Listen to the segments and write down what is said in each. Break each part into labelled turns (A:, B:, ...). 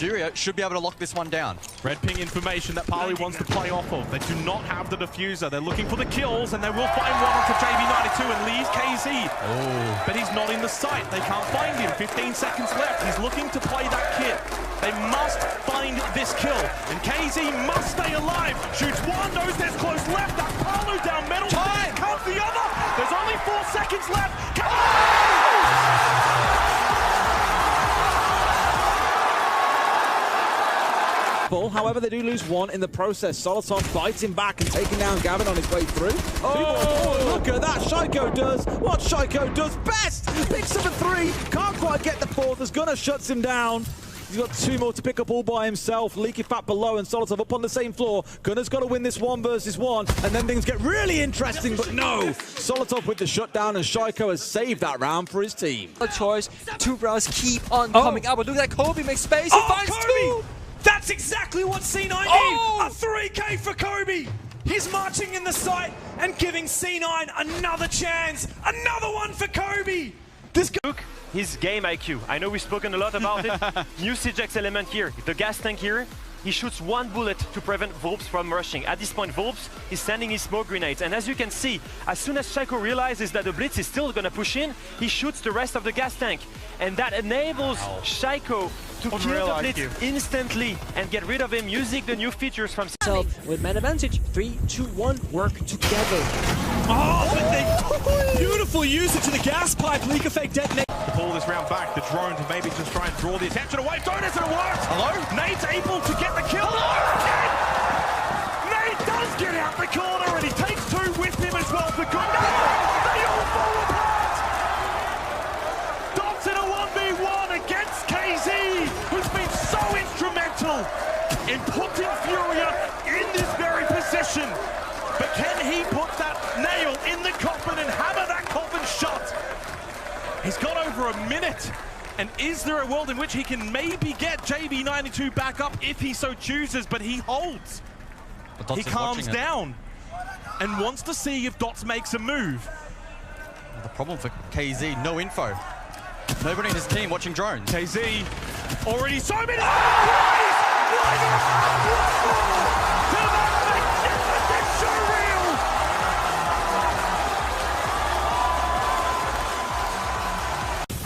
A: Furia should be able to lock this one down.
B: Red ping information that Parley wants to play off of. They do not have the diffuser. They're looking for the kills, and they will find one onto JV92 and leave KZ.
A: Oh.
B: But he's not in the sight. They can't find him. 15 seconds left. He's looking to play that kit. They must find this kill, and KZ must stay alive. Shoots one, knows there's close left. That's Palu down middle.
A: Time.
B: Comes the other. There's only 4 seconds left.
C: However, they do lose one in the process. Solotov biting back and taking down Gavin on his way through. Oh, look at that. Shiko does what Shiko does best. Picks up a 3. Can't quite get the 4th as Gunnar shuts him down. He's got 2 more to pick up all by himself. Leaky Fat below and Solotov up on the same floor. Gunnar's got to win this 1 versus 1, and then things get really interesting, but no. Solotov with the shutdown, and Shiko has saved that round for his team.
D: A choice. 2 rounds keep on coming out, but look at that. Kobe makes space. He finds
E: Kobe!
D: 2.
E: That's exactly what C9 need! A 3K for Kobe! He's marching in the sight and giving C9 another chance! Another one for Kobe!
F: Look, his game IQ. I know we've spoken a lot about it. New CJX element here. The gas tank here. He shoots 1 bullet to prevent Volps from rushing. At this point, Volps is sending his smoke grenades. And as you can see, as soon as Shiko realizes that the Blitz is still going to push in, he shoots the rest of the gas tank. And that enables Shiko to kill the Blitz instantly and get rid of him using the new features from
D: with man advantage. 3, 2, 1, work together.
E: Oh, but they beautiful usage of the gas pipe. Leak effect detonate.
B: Pull this round back. The drone to maybe just try and draw the attention away. Donuts, and it works.
A: Hello?
B: Nade's able to get the kill. Nade does get out the corner, and he takes 2 with him as well. For good. They all fall apart. Dots in a 1v1 against KZ, who's been so instrumental in putting Furia in this very position. But can he put that nail in the coffin and hammer that coffin shut? He's got over a minute. And is there a world in which he can maybe get JV92 back up if he so chooses, but he holds. He calms down and wants to see if Dots makes a move.
A: The problem for KZ, no info. Nobody in his team watching drones.
B: KZ already so many.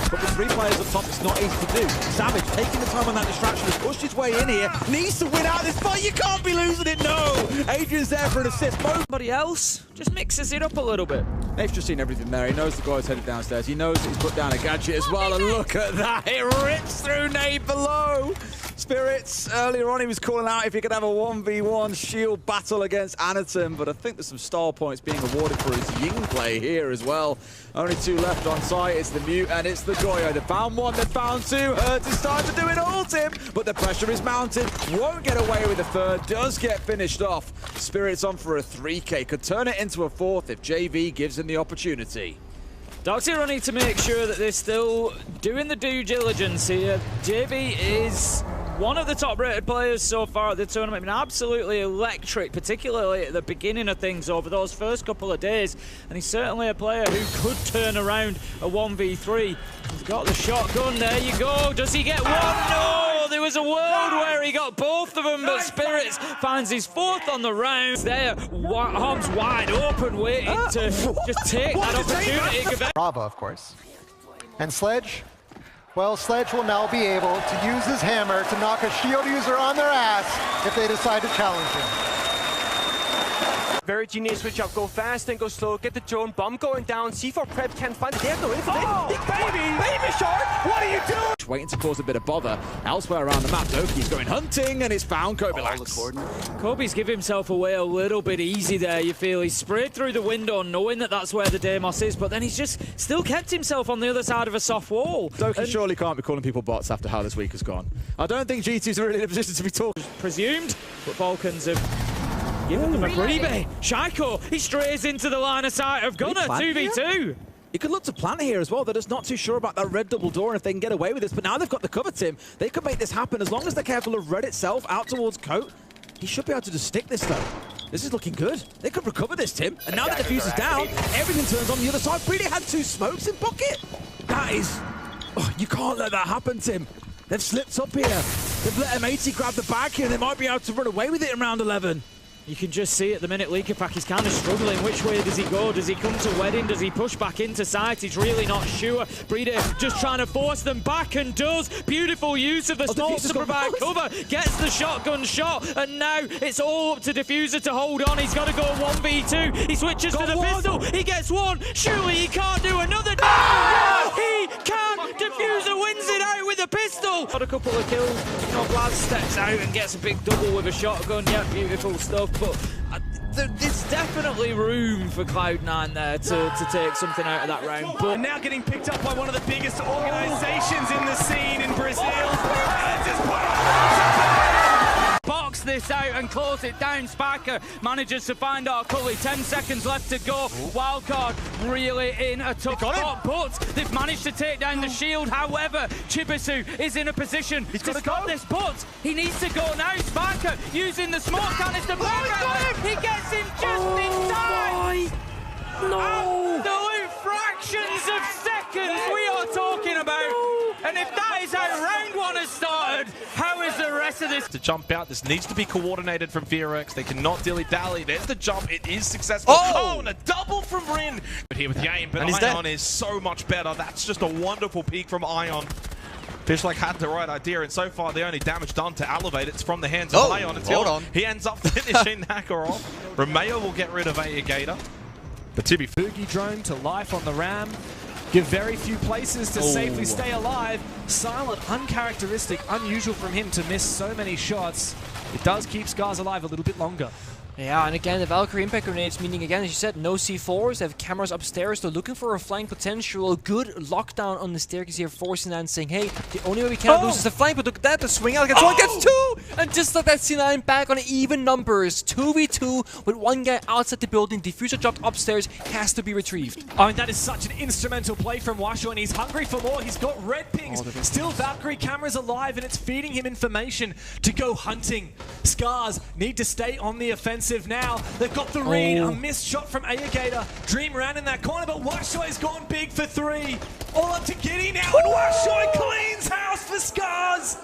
C: But with 3 players up top, it's not easy to do. Savage, taking the time on that distraction, has pushed his way in here. Needs to win out this fight. You can't be losing it, no! Adrian's there for an assist.
D: Somebody else just mixes it up a little bit.
C: They've just seen everything there. He knows the guy's headed downstairs. He knows that he's put down a gadget as well. And look at that. It rips through Nade below. Spirits, earlier on he was calling out if he could have a 1v1 shield battle against Anatom, but I think there's some style points being awarded for his Ying play here as well. Only 2 left on site. It's the Mute and it's the Goyo. They found 1, they found 2. Hertz is starting to do it all, Tim, but the pressure is mounted. Won't get away with the 3rd, does get finished off. Spirits on for a 3K, could turn it into a 4th if JV gives him the opportunity.
G: Doxy need to make sure that they're still doing the due diligence here. JV is one of the top-rated players so far at the tournament. Been absolutely electric, particularly at the beginning of things over those first couple of days. And he's certainly a player who could turn around a 1v3. He's got the shotgun, there you go. Does he get 1? No! There was a world where he got both of them, but Spirits finds his 4th on the round. There, arms wide open, waiting to just take that opportunity.
H: Brava, of course. And Sledge? Well, Sledge will now be able to use his hammer to knock a shield user on their ass if they decide to challenge him.
F: Very genius switch up, go fast and go slow, get the drone bomb going down, C4 prep can't find it, they have no info. Baby Shark, what are you doing?
C: Waiting to cause a bit of bother. Elsewhere around the map, Doki's going hunting and it's found Kobilax.
G: Kobe's give himself away a little bit easy there, you feel. He's sprayed through the window knowing that that's where the Deimos is, but then he's just still kept himself on the other side of a soft wall.
C: Doki surely can't be calling people bots after how this week has gone. I don't think G2's really in a position to be talking.
G: Presumed, but Falcons have given them a freebie. Shiko, he strays into the line of sight of Gunnar, 2v2.
C: You could look to plan here as well. They're just not too sure about that red double door and if they can get away with this. But now they've got the cover, Tim. They could make this happen as long as they're careful of red itself out towards Coat. He should be able to just stick this, though. This is looking good. They could recover this, Tim. And now that the fuse is down, everything turns on the other side. Really had 2 smokes in pocket. That is... Oh, you can't let that happen, Tim. They've slipped up here. They've let M80 grab the back here, and they might be able to run away with it in round 11.
G: You can just see at the minute Leakerpack is kind of struggling. Which way does he go? Does he come to Wedding? Does he push back into site? He's really not sure. Breeder just trying to force them back and does. Beautiful use of the smokes to provide cover. Gets the shotgun shot, and now it's all up to Diffuser to hold on. He's got to go 1v2. He switches to the pistol. He gets one. Surely he can't do another. No, he can. Diffuser wins it out with a pistol. Got a couple of kills. You know, Vlad steps out and gets a big double with a shotgun. Yeah, beautiful stuff. But there's definitely room for Cloud9 there to take something out of that round. But
E: and now getting picked up by one of the biggest organizations in the scene in Brazil. And just
G: box this out and close it down. Spiker manages to find our Cully. 10 seconds left to go. Wildcard really in a tough spot, but they've managed to take down the shield. However, Chibisu is in a position to stop this, but he needs to go now. Spiker using the smoke canister. He gets him just in time. No! Absolute fractions of seconds we are talking about. And if that is how round one has started, how is the rest of this?
B: To jump out, this needs to be coordinated from Fearex. They cannot dilly-dally. There's the jump. It is successful. Oh, and a double from Rin. But here with the aim, but Ion is so much better. That's just a wonderful peek from Ion. Fishlock had the right idea, and so far the only damage done to Elevate, it's from the hands of Ion until he ends up finishing Naka off. Romeo will get rid of Gator. But to be
E: Boogie drone to life on the Ram. Give very few places to safely stay alive. Silent, uncharacteristic, unusual from him to miss so many shots. It does keep Scars alive a little bit longer.
D: Yeah, and again, the Valkyrie impact grenades, meaning again, as you said, no C4s, they have cameras upstairs, they're looking for a flank potential, good lockdown on the staircase here, forcing that and saying, hey, the only way we cannot lose is the flank, but look at that, the swing out gets one, gets two! And just like that, C9 back on even numbers, 2v2 with one guy outside the building, Diffuser dropped upstairs, has to be retrieved.
E: I mean, that is such an instrumental play from Washo, and he's hungry for more, he's got red pings, still Valkyrie cameras alive, and it's feeding him information to go hunting. Scars need to stay on the offensive now. They've got the read, a missed shot from Gator. Dream ran in that corner, but Washoi's gone big for three. All up to Giddy now, and Washoi cleans house for Scars.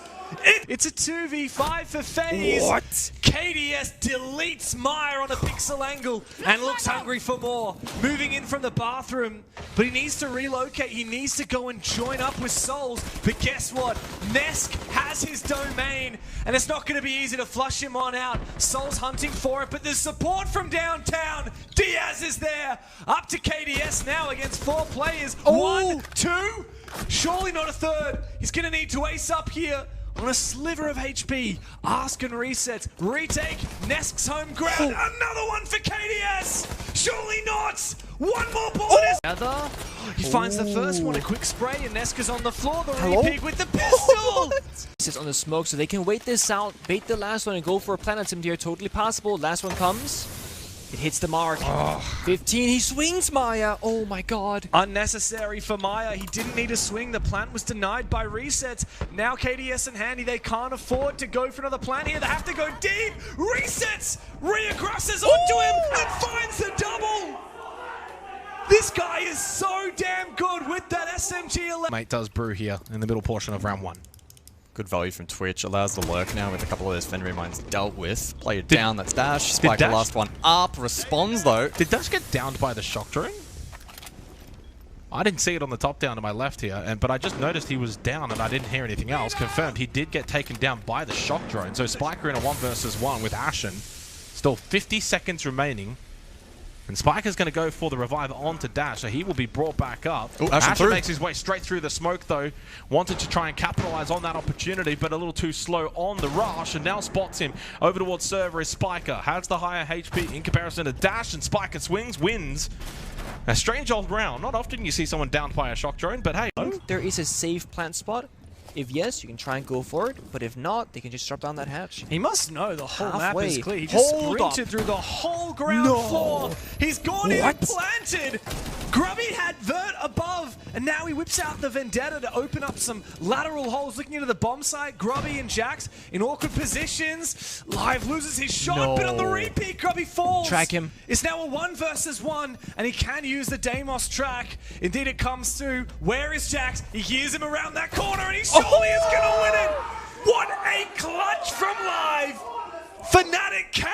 E: It's a 2v5 for FaZe.
C: What?
E: KDS deletes Meyer on a pixel angle and looks hungry for more. Moving in from the bathroom, but he needs to relocate. He needs to go and join up with Souls. But guess what? Nesk has his domain, and it's not going to be easy to flush him on out. Souls hunting for it, but there's support from downtown. Diaz is there. Up to KDS now against 4 players. 1, 2. Surely not a third. He's going to need to ace up here. On a sliver of HP, Ask and resets, retake, Nesk's home ground, another one for KDS! Surely not! One more bullet is... He finds the first one, a quick spray, and Nesk is on the floor, the repeat with the pistol!
D: Sits on the smoke, so they can wait this out, bait the last one and go for a plant attempt here, totally possible. Last one comes. It hits the mark. 15, he swings Maya. Oh my god.
E: Unnecessary for Maya. He didn't need a swing. The plant was denied by resets. Now KDS and Handy, they can't afford to go for another plant here. They have to go deep. Resets. Rhea crosses onto him and finds the double. This guy is so damn good with that SMG-11.
B: Mate does brew here in the middle portion of round 1.
A: Good value from Twitch. Allows the lurk now with a couple of those Fenrir mines dealt with. Play it down, that's Dash. Spike the last one up. Responds though.
B: Did Dash get downed by the shock drone? I didn't see it on the top down to my left here, but I just noticed he was down and I didn't hear anything else. Confirmed he did get taken down by the shock drone. So Spiker in a 1 versus 1 with Ashen. Still 50 seconds remaining. And Spiker's going to go for the revive onto Dash, so he will be brought back up. Ashen makes his way straight through the smoke, though. Wanted to try and capitalize on that opportunity, but a little too slow on the rush, and now spots him over towards server is Spiker. Has the higher HP in comparison to Dash, and Spiker swings, wins. A strange old round. Not often you see someone downed by a shock drone, but hey.
D: There is a safe plant spot. If yes, you can try and go for it, but if not, they can just drop down that hatch.
E: He must know the whole map is clear. He just sprinted through the whole ground floor. He's gone in and planted. Grubby had Vert above, and now he whips out the Vendetta to open up some lateral holes looking into the bomb site. Grubby and Jax in awkward positions. Live loses his shot, but on the repeat, Grubby falls.
D: Track him.
E: It's now a 1 versus 1, and he can use the Deimos track. Indeed, it comes through. Where is Jax? He hears him around that corner, and he surely is going to win it. What a Fnatic can